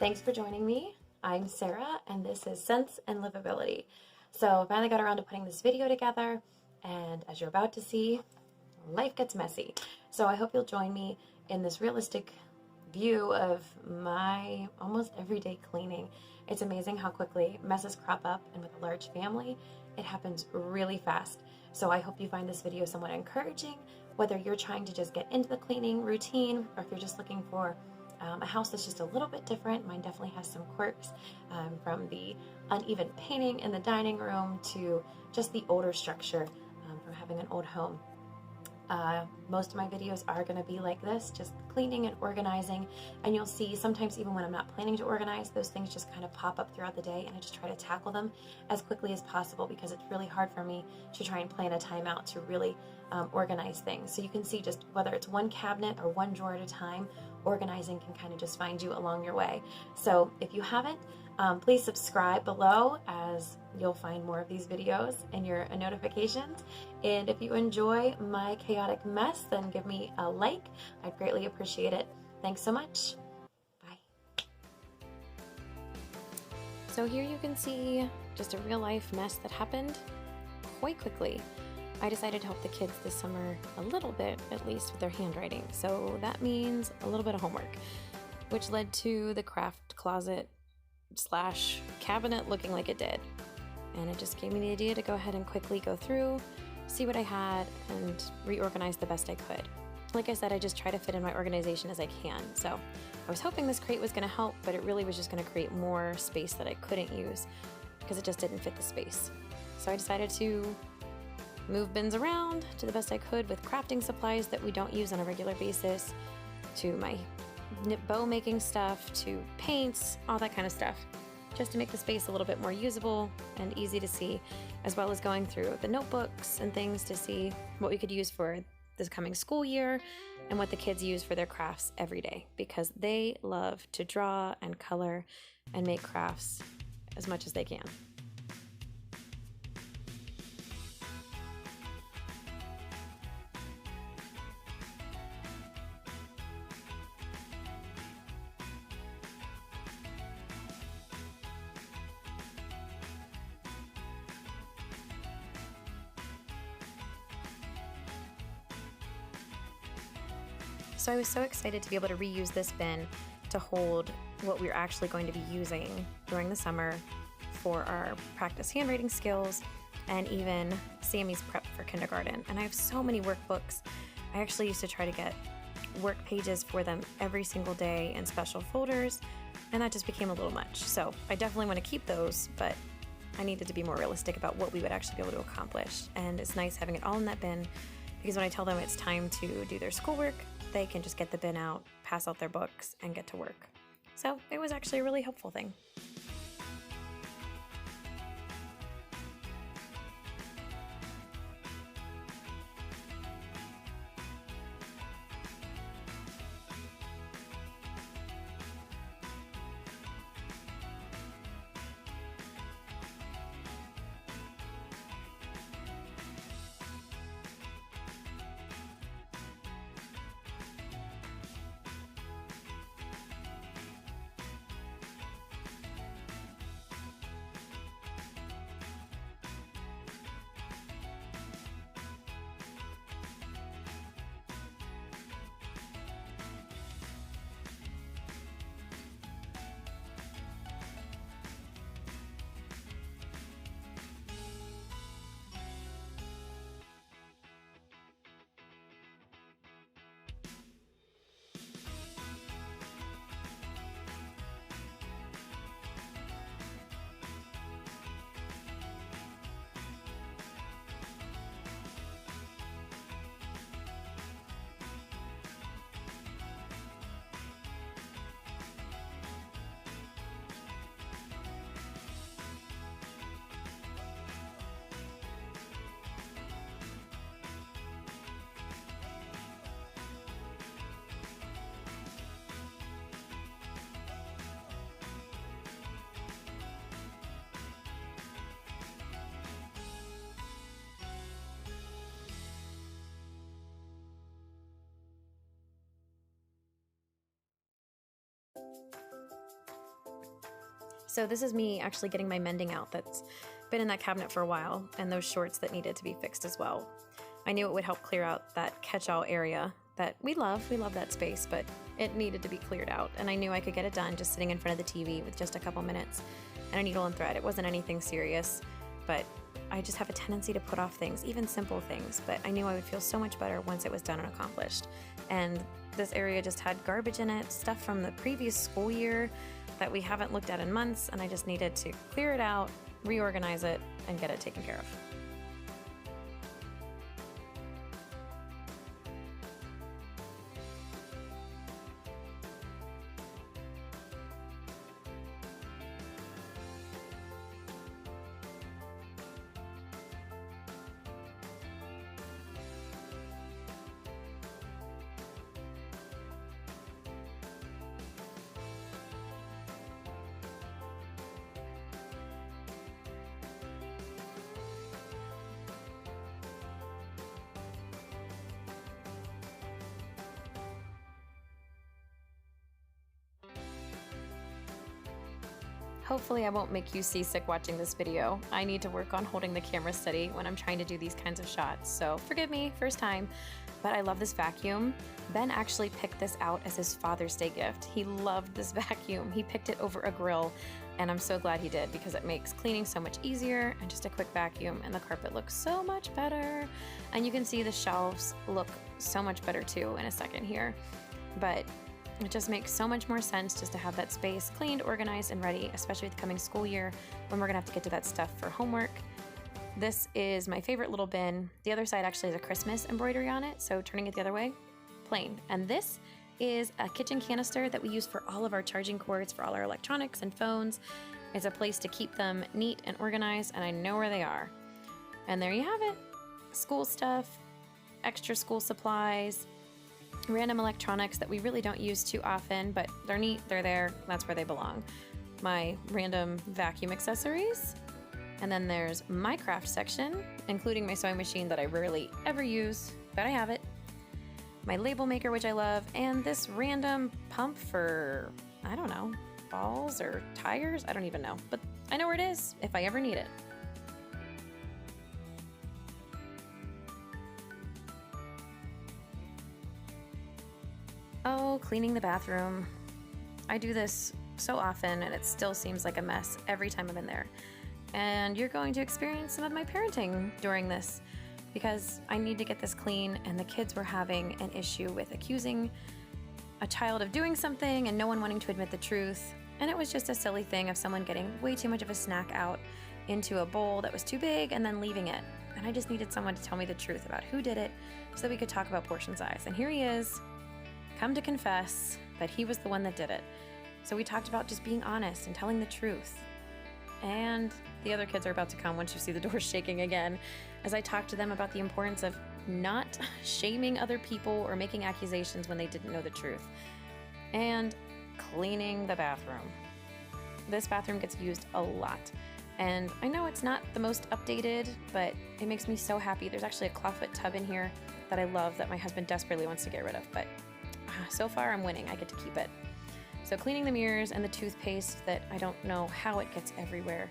Thanks for joining me. I'm Sarah, and this is Sense and Livability. So I finally got around to putting this video together, and as you're about to see, life gets messy. So I hope you'll join me in this realistic view of my almost everyday cleaning. It's amazing how quickly messes crop up, and with a large family, it happens really fast. So I hope you find this video somewhat encouraging, whether you're trying to just get into the cleaning routine or if you're just looking for a house that's just a little bit different. Mine definitely has some quirks, from the uneven painting in the dining room to just the older structure from having an old home. Most of my videos are going to be like this, just cleaning and organizing, and you'll see sometimes even when I'm not planning to organize, those things just kind of pop up throughout the day, and I just try to tackle them as quickly as possible because it's really hard for me to try and plan a time out to really organize things. So you can see just whether it's one cabinet or one drawer at a time, organizing can kind of just find you along your way. So if you haven't, please subscribe below, as you'll find more of these videos in your notifications. And if you enjoy my chaotic mess, then give me a like. I'd greatly appreciate it. Thanks so much. Bye. So here you can see just a real life mess that happened quite quickly. I decided to help the kids this summer a little bit, at least with their handwriting. So that means a little bit of homework, which led to the craft closet slash cabinet looking like it did. And it just gave me the idea to go ahead and quickly go through, see what I had, and reorganize the best I could. Like I said, I just try to fit in my organization as I can. So I was hoping this crate was going to help, but it really was just going to create more space that I couldn't use because it just didn't fit the space. So I decided to move bins around to the best I could with crafting supplies that we don't use on a regular basis, to my bow making stuff, to paints, all that kind of stuff, just to make the space a little bit more usable and easy to see, as well as going through the notebooks and things to see what we could use for this coming school year and what the kids use for their crafts every day, because they love to draw and color and make crafts as much as they can. So I was so excited to be able to reuse this bin to hold what we're actually going to be using during the summer for our practice handwriting skills and even Sammy's prep for kindergarten. And I have so many workbooks. I actually used to try to get work pages for them every single day in special folders, and that just became a little much. So I definitely want to keep those, but I needed to be more realistic about what we would actually be able to accomplish. And it's nice having it all in that bin, because when I tell them it's time to do their schoolwork, they can just get the bin out, pass out their books, and get to work. So it was actually a really helpful thing. So this is me actually getting my mending out that's been in that cabinet for a while, and those shorts that needed to be fixed as well. I knew it would help clear out that catch-all area that we love. We love that space, but it needed to be cleared out, and I knew I could get it done just sitting in front of the TV with just a couple minutes and a needle and thread. It wasn't anything serious, but I just have a tendency to put off things, even simple things, but I knew I would feel so much better once it was done and accomplished. And this area just had garbage in it, stuff from the previous school year that we haven't looked at in months, and I just needed to clear it out, reorganize it, and get it taken care of. Hopefully I won't make you seasick watching this video. I need to work on holding the camera steady when I'm trying to do these kinds of shots, so forgive me, first time. But I love this vacuum. Ben actually picked this out as his Father's Day gift. He loved this vacuum. He picked it over a grill, and I'm so glad he did because it makes cleaning so much easier, and just a quick vacuum and the carpet looks so much better. And you can see the shelves look so much better too in a second here. But it just makes so much more sense just to have that space cleaned, organized, and ready, especially with the coming school year when we're gonna have to get to that stuff for homework. This is my favorite little bin. The other side actually has a Christmas embroidery on it, so turning it the other way, plain. And this is a kitchen canister that we use for all of our charging cords for all our electronics and phones. It's a place to keep them neat and organized, and I know where they are. And there you have it. School stuff, extra school supplies, random electronics that we really don't use too often, but they're neat, they're there, that's where they belong. My random vacuum accessories, and then there's my craft section, including my sewing machine that I rarely ever use, but I have it. My label maker, which I love, and this random pump for, I don't know, balls or tires? I don't even know, but I know where it is if I ever need it. Oh, cleaning the bathroom. I do this so often and it still seems like a mess every time I'm in there. And you're going to experience some of my parenting during this because I need to get this clean, and the kids were having an issue with accusing a child of doing something and no one wanting to admit the truth. And it was just a silly thing of someone getting way too much of a snack out into a bowl that was too big and then leaving it. And I just needed someone to tell me the truth about who did it so that we could talk about portion size. And here he is, come to confess that he was the one that did it. So we talked about just being honest and telling the truth. And the other kids are about to come once you see the doors shaking again, as I talk to them about the importance of not shaming other people or making accusations when they didn't know the truth. And cleaning the bathroom. This bathroom gets used a lot. And I know it's not the most updated, but it makes me so happy. There's actually a clawfoot tub in here that I love that my husband desperately wants to get rid of, but so far I'm winning. I get to keep it. So cleaning the mirrors and the toothpaste that I don't know how it gets everywhere,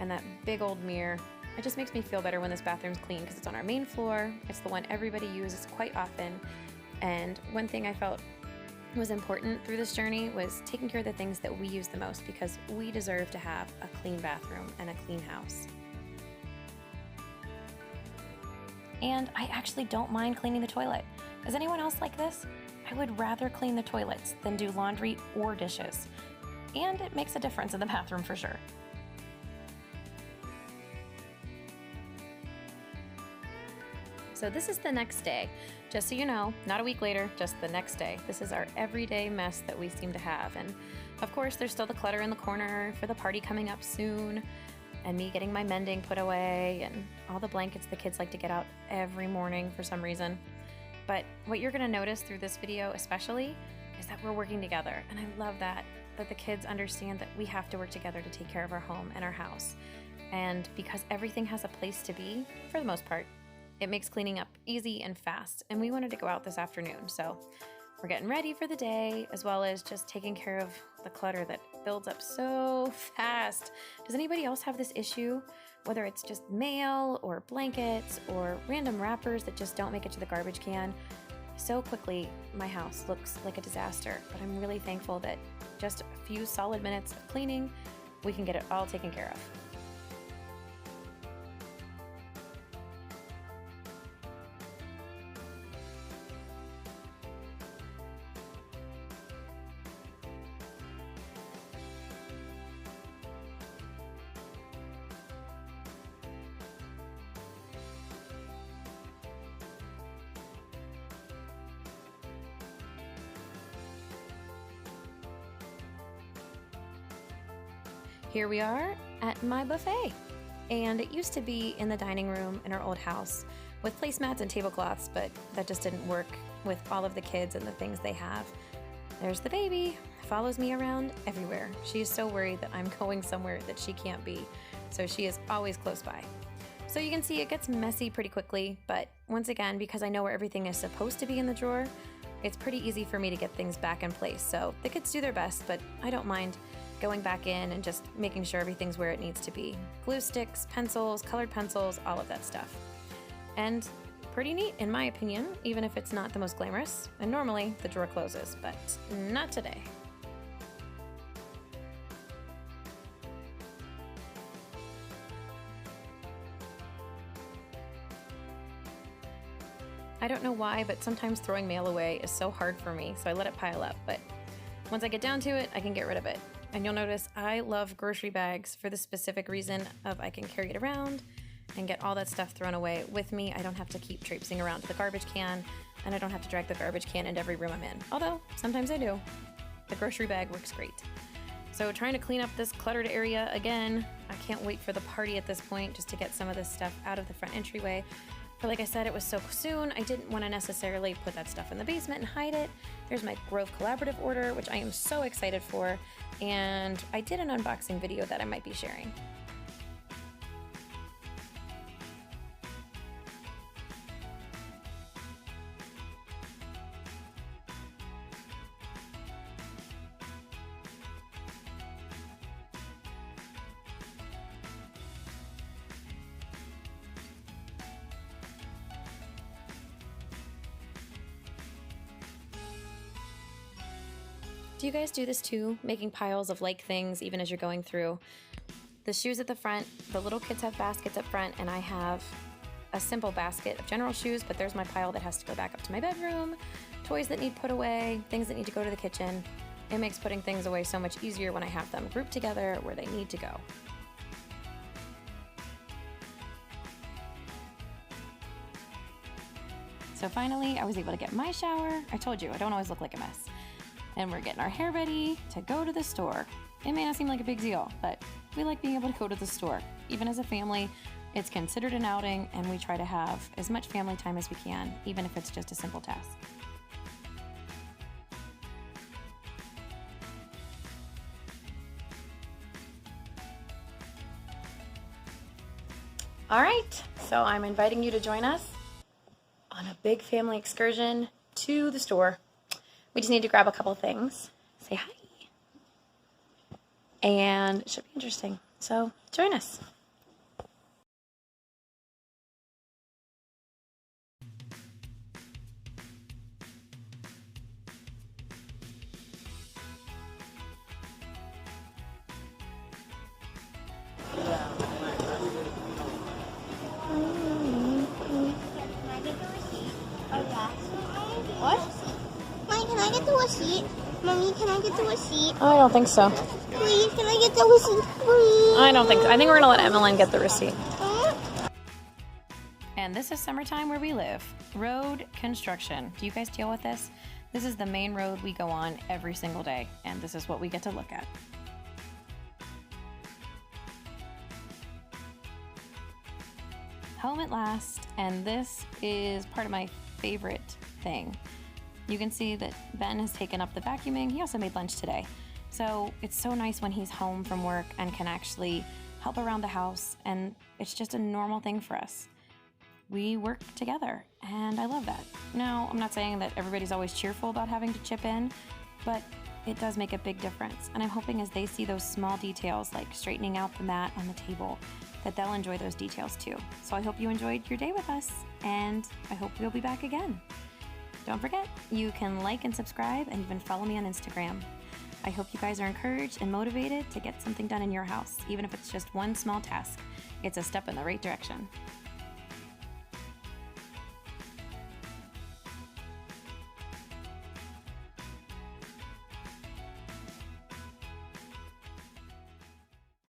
and that big old mirror. It just makes me feel better when this bathroom's clean because it's on our main floor. It's the one everybody uses quite often. And one thing I felt was important through this journey was taking care of the things that we use the most, because we deserve to have a clean bathroom and a clean house. And I actually don't mind cleaning the toilet. Is anyone else like this? I would rather clean the toilets than do laundry or dishes. And it makes a difference in the bathroom for sure. So this is the next day. Just so you know, not a week later, just the next day. This is our everyday mess that we seem to have. And of course, there's still the clutter in the corner for the party coming up soon, and me getting my mending put away, and all the blankets the kids like to get out every morning for some reason. But what you're gonna notice through this video especially is that we're working together. And I love that the kids understand that we have to work together to take care of our home and our house. And because everything has a place to be, for the most part, it makes cleaning up easy and fast. And we wanted to go out this afternoon, so we're getting ready for the day, as well as just taking care of the clutter that just builds up so fast. Does anybody else have this issue? Whether it's just mail or blankets or random wrappers that just don't make it to the garbage can. So quickly, my house looks like a disaster, but I'm really thankful that just a few solid minutes of cleaning, we can get it all taken care of. Here we are at my buffet, and it used to be in the dining room in our old house with placemats and tablecloths, but that just didn't work with all of the kids and the things they have. There's the baby, follows me around everywhere. She is so worried that I'm going somewhere that she can't be, so she is always close by. So you can see it gets messy pretty quickly, but once again, because I know where everything is supposed to be in the drawer, it's pretty easy for me to get things back in place. So the kids do their best, but I don't mind going back in and just making sure everything's where it needs to be. Glue sticks, pencils, colored pencils, all of that stuff. And pretty neat in my opinion, even if it's not the most glamorous. And normally the drawer closes, but not today. I don't know why, but sometimes throwing mail away is so hard for me, so I let it pile up. But once I get down to it, I can get rid of it. And you'll notice I love grocery bags for the specific reason of I can carry it around and get all that stuff thrown away with me. I don't have to keep traipsing around to the garbage can, and I don't have to drag the garbage can into every room I'm in. Although, sometimes I do. The grocery bag works great. So trying to clean up this cluttered area again. I can't wait for the party at this point just to get some of this stuff out of the front entryway. But like I said, it was so soon, I didn't want to necessarily put that stuff in the basement and hide it. There's my Grove Collaborative order, which I am so excited for, and I did an unboxing video that I might be sharing. Do you guys do this too? Making piles of like things even as you're going through? The shoes at the front, the little kids have baskets up front, and I have a simple basket of general shoes, but there's my pile that has to go back up to my bedroom, toys that need put away, things that need to go to the kitchen. It makes putting things away so much easier when I have them grouped together where they need to go. So finally, I was able to get my shower. I told you, I don't always look like a mess. And we're getting our hair ready to go to the store. It may not seem like a big deal, but we like being able to go to the store. Even as a family, it's considered an outing, and we try to have as much family time as we can, even if it's just a simple task. All right, so I'm inviting you to join us on a big family excursion to the store. We just need to grab a couple things, say hi, and it should be interesting. So join us. What? Mommy, can I get the receipt? Mommy, can I get the receipt? I don't think so. Please, can I get the receipt, please? I don't think so. I think we're gonna let Emmeline get the receipt. And this is summertime where we live. Road construction. Do you guys deal with this? This is the main road we go on every single day, and this is what we get to look at. Home at last, and this is part of my favorite thing. You can see that Ben has taken up the vacuuming. He also made lunch today. So it's so nice when he's home from work and can actually help around the house, and it's just a normal thing for us. We work together, and I love that. Now, I'm not saying that everybody's always cheerful about having to chip in, but it does make a big difference. And I'm hoping as they see those small details, like straightening out the mat on the table, that they'll enjoy those details too. So I hope you enjoyed your day with us, and I hope we'll be back again. Don't forget, you can like and subscribe and even follow me on Instagram. I hope you guys are encouraged and motivated to get something done in your house, even if it's just one small task. It's a step in the right direction.